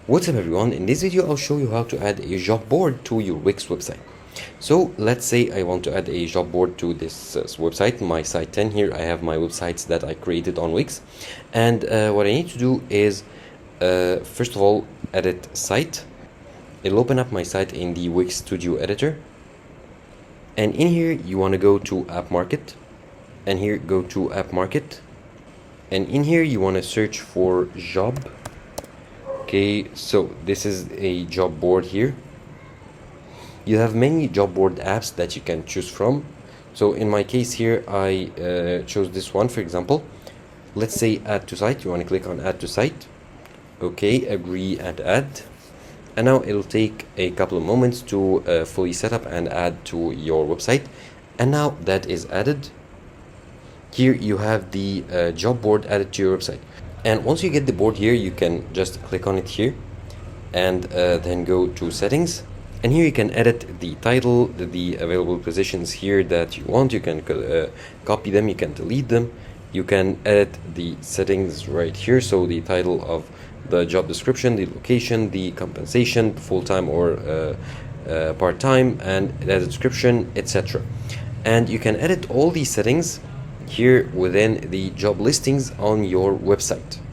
What's up everyone, in this video I'll show you how to add a job board to your Wix website. So let's say I want to add a job board to this website, my site 10. Here I have my websites that I created on Wix, and what I need to do is first of all edit site. It'll open up my site in the Wix Studio Editor, and in here you want to go to App Market, and here go to App Market, and in here you want to search for job. Okay, so this is a job board here. You have many job board apps that you can choose from. So in my case here, I chose this one, for example. Let's say add to site. You want to click on add to site. Okay, agree and add. And now it'll take a couple of moments to fully set up and add to your website. And now that is added. Here you have the job board added to your website. And once you get the board here, you can just click on it here and then go to settings. And here you can edit the title, the available positions here that you want. You can copy them, you can delete them. You can edit the settings right here. So the title of the job description, the location, the compensation, full-time or part-time, and the description, etc. And you can edit all these settings here within the job listings on your website.